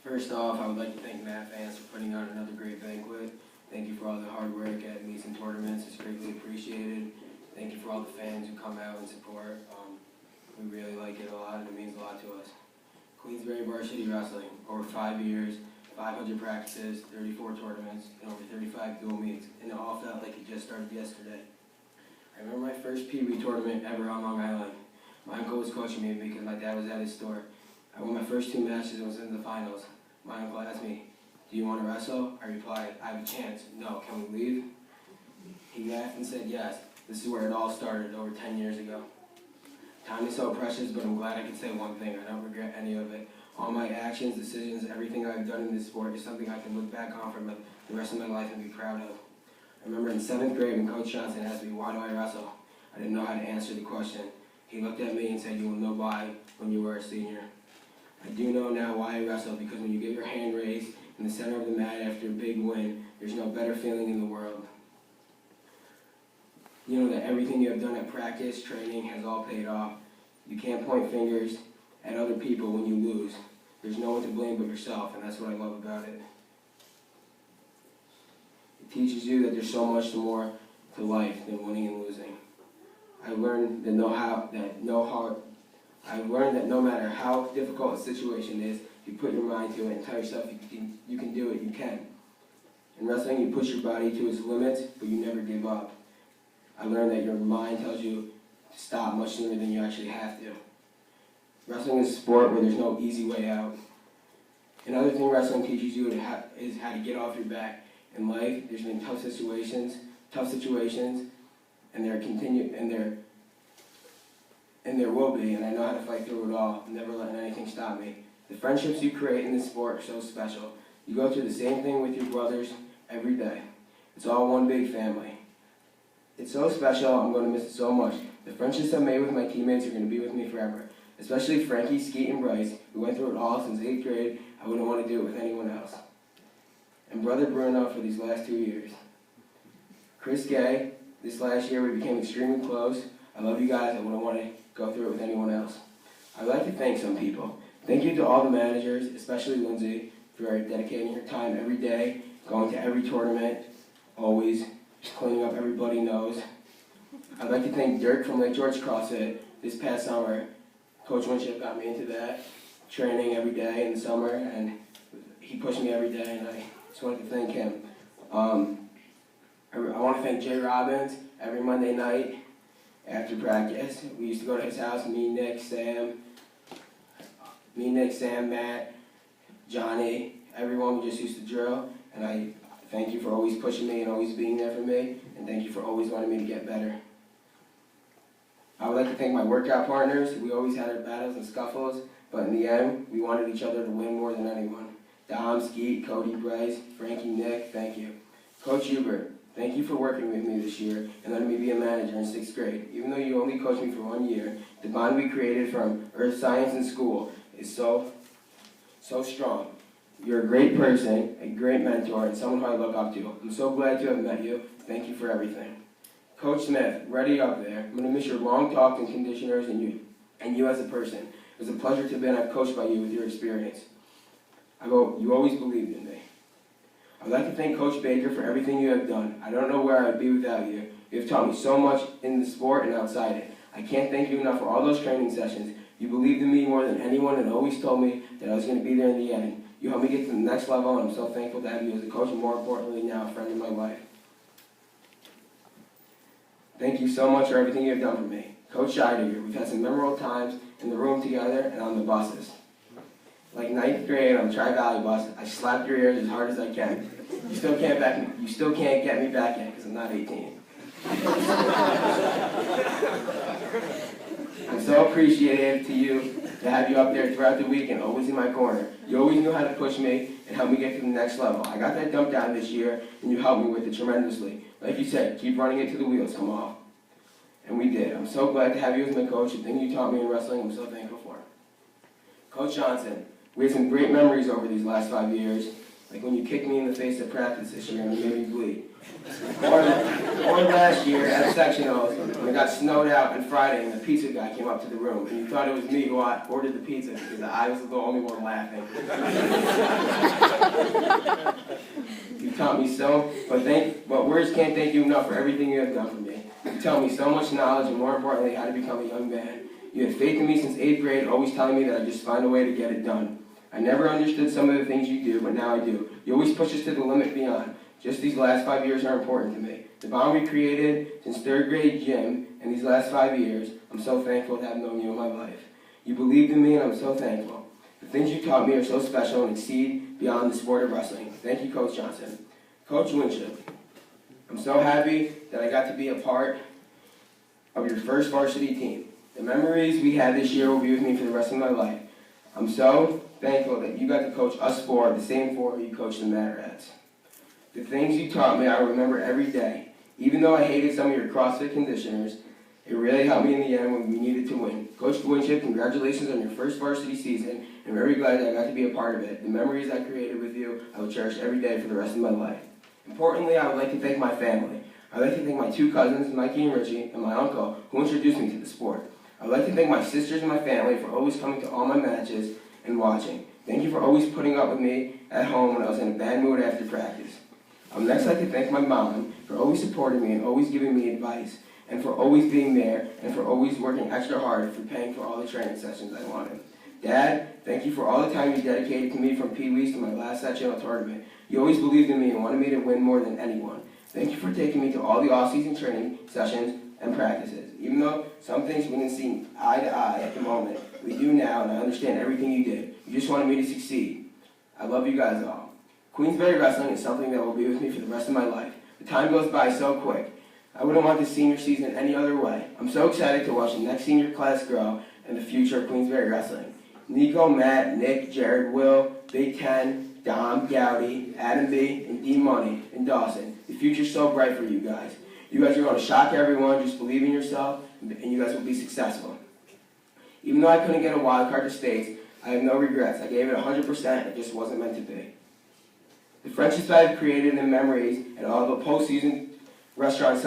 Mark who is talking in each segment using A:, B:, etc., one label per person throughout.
A: First off, I would like to thank Matt fans for putting on another great banquet. Thank you for all the hard work at meets and tournaments. It's greatly appreciated. Thank you for all the fans who come out and support. We really like it a lot, and it means a lot to us. Queensbury Varsity Wrestling, over 5 years, 500 practices, 34 tournaments, and over 35 dual meets, and it all felt like it just started yesterday. I remember my first Pee Wee tournament ever on Long Island. My uncle was coaching me because my dad was at his store. I won my first 2 matches and was in the finals. My uncle asked me, "Do you want to wrestle?" I replied, "I have a chance. No, can we leave?" He laughed and said yes. This is where it all started over 10 years ago. Time is so precious, but I'm glad I can say one thing. I don't regret any of it. All my actions, decisions, everything I've done in this sport is something I can look back on for the rest of my life and be proud of. I remember in 7th grade when Coach Johnson asked me, "Why do I wrestle?" I didn't know how to answer the question. He looked at me and said, "You will know why when you are a senior." I do know now why I wrestle, because when you get your hand raised in the center of the mat after a big win, there's no better feeling in the world. You know that everything you have done at practice, training, has all paid off. You can't point fingers at other people when you lose. There's no one to blame but yourself, and that's what I love about it. It teaches you that there's so much more to life than winning and losing. I learned that no matter how difficult a situation is, if you put your mind to it and tell yourself you can do it, you can. In wrestling, you push your body to its limits, but you never give up. I learned that your mind tells you to stop much sooner than you actually have to. Wrestling is a sport where there's no easy way out. Another thing wrestling teaches you is how to get off your back. In life, there's been tough situations, and there will be, and I know how to fight through it all, never letting anything stop me. The friendships you create in this sport are so special. You go through the same thing with your brothers every day. It's all one big family. It's so special, I'm going to miss it so much. The friendships I made with my teammates are going to be with me forever. Especially Frankie, Skeet, and Bryce, who went through it all since 8th grade. I wouldn't want to do it with anyone else. And Brother Bruno for these last 2 years. Chris Gay, this last year we became extremely close. I love you guys, I wouldn't want to go through it with anyone else. I'd like to thank some people. Thank you to all the managers, especially Lindsay, for dedicating her time every day, going to every tournament, always, just cleaning up everybody knows. I'd like to thank Dirk from Lake George CrossFit. This past summer, Coach Winship got me into that, training every day in the summer, and he pushed me every day, and I just wanted to thank him. I want to thank Jay Robbins every Monday night after practice. We used to go to his house, me, Nick, Sam, Matt, Johnny, everyone. We just used to drill, and I thank you for always pushing me and always being there for me, and thank you for always wanting me to get better. I would like to thank my workout partners. We always had our battles and scuffles, but in the end, we wanted each other to win more than anyone. Dom, Skeet, Cody, Bryce, Frankie, Nick, thank you. Coach Hubert, thank you for working with me this year and letting me be a manager in 6th grade. Even though you only coached me for 1 year, the bond we created from earth science and school is so strong. You're a great person, a great mentor, and someone who I look up to. I'm so glad to have met you. Thank you for everything. Coach Smith, ready up there. I'm going to miss your long talks and conditioners and you as a person. It was a pleasure to have been coached by you with your experience. You always believed in me. I would like to thank Coach Baker for everything you have done. I don't know where I would be without you. You have taught me so much in the sport and outside it. I can't thank you enough for all those training sessions. You believed in me more than anyone and always told me that I was going to be there in the end. You helped me get to the next level, and I'm so thankful to have you as a coach and, more importantly now, a friend in my life. Thank you so much for everything you have done for me. Coach Scheidegger, we've had some memorable times in the room together and on the buses. Like 9th grade on the Tri-Valley bus, I slapped your ears as hard as I can. You still can't get me back yet because I'm not 18. I'm so appreciative to you to have you up there throughout the week and always in my corner. You always knew how to push me and help me get to the next level. I got that dump down this year, and you helped me with it tremendously. Like you said, keep running it till the wheels come off. And we did. I'm so glad to have you as my coach. The thing you taught me in wrestling, I'm so thankful for. Coach Johnson, we had some great memories over these last 5 years. like when you kicked me in the face at practice this year and you made me bleed. Or last year at sectionals, when it got snowed out on Friday and the pizza guy came up to the room and you thought it was me who ordered the pizza because I was the only one laughing. You taught me so, but words can't thank you enough for everything you have done for me. You taught me so much knowledge and more importantly, how to become a young man. You had faith in me since 8th grade, always telling me that I'd just find a way to get it done. I never understood some of the things you do, but now I do. You always push us to the limit beyond. Just these last 5 years are important to me. The bond we created since 3rd grade gym and these last 5 years, I'm so thankful to have known you in my life. You believed in me and I'm so thankful. The things you taught me are so special and exceed beyond the sport of wrestling. Thank you, Coach Johnson. Coach Winship, I'm so happy that I got to be a part of your first varsity team. The memories we had this year will be with me for the rest of my life. I'm so thankful that you got to coach us four, the same four you coached the Mad Rats. The things you taught me I remember every day. Even though I hated some of your CrossFit conditioners, it really helped me in the end when we needed to win. Coach Winship, congratulations on your first varsity season. I'm very glad that I got to be a part of it. The memories I created with you, I will cherish every day for the rest of my life. Importantly, I would like to thank my family. I'd like to thank my 2 cousins, Mikey and Richie, and my uncle, who introduced me to the sport. I'd like to thank my sisters and my family for always coming to all my matches and watching. Thank you for always putting up with me at home when I was in a bad mood after practice. I would next like to thank my mom for always supporting me and always giving me advice, and for always being there, and for always working extra hard for paying for all the training sessions I wanted. Dad, thank you for all the time you dedicated to me from Pee-wees to my last sectional tournament. You always believed in me and wanted me to win more than anyone. Thank you for taking me to all the off-season training sessions and practices. Even though some things we didn't see eye to eye at the moment, we do now, and I understand everything you did. You just wanted me to succeed. I love you guys all. Queensberry Wrestling is something that will be with me for the rest of my life. The time goes by so quick. I wouldn't want this senior season any other way. I'm so excited to watch the next senior class grow and the future of Queensberry Wrestling. Nico, Matt, Nick, Jared, Will, Big Ten, Dom, Gowdy, Adam B, and D Money, and Dawson. The future's so bright for you guys. You guys are going to shock everyone. Just believe in yourself, and you guys will be successful. Even though I couldn't get a wild card to states, I have no regrets. I gave it 100%. It just wasn't meant to be. The friendships I have created and memories and all the post-tournament restaurant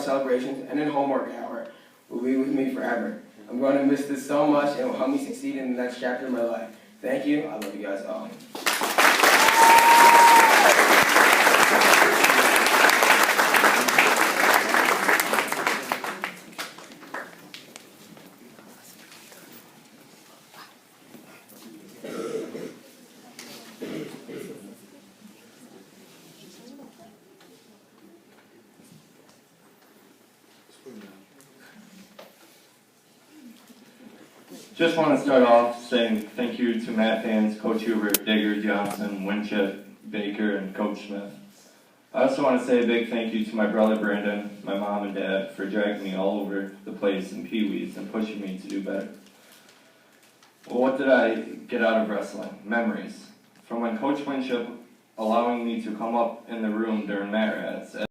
A: celebrations and in homework hour will be with me forever. I'm going to miss this so much and it will help me succeed in the next chapter of my life. Thank you. I love you guys all.
B: Just want to start off saying thank you to Matt fans, Coach Hubert, Deckert, Johnson, Winship, Baker, and Coach Smith. I also want to say a big thank you to my brother Brandon, my mom and dad for dragging me all over the place in Pee-wees and pushing me to do better. Well, what did I get out of wrestling? Memories. From when Coach Winship allowing me to come up in the room during Mat Rats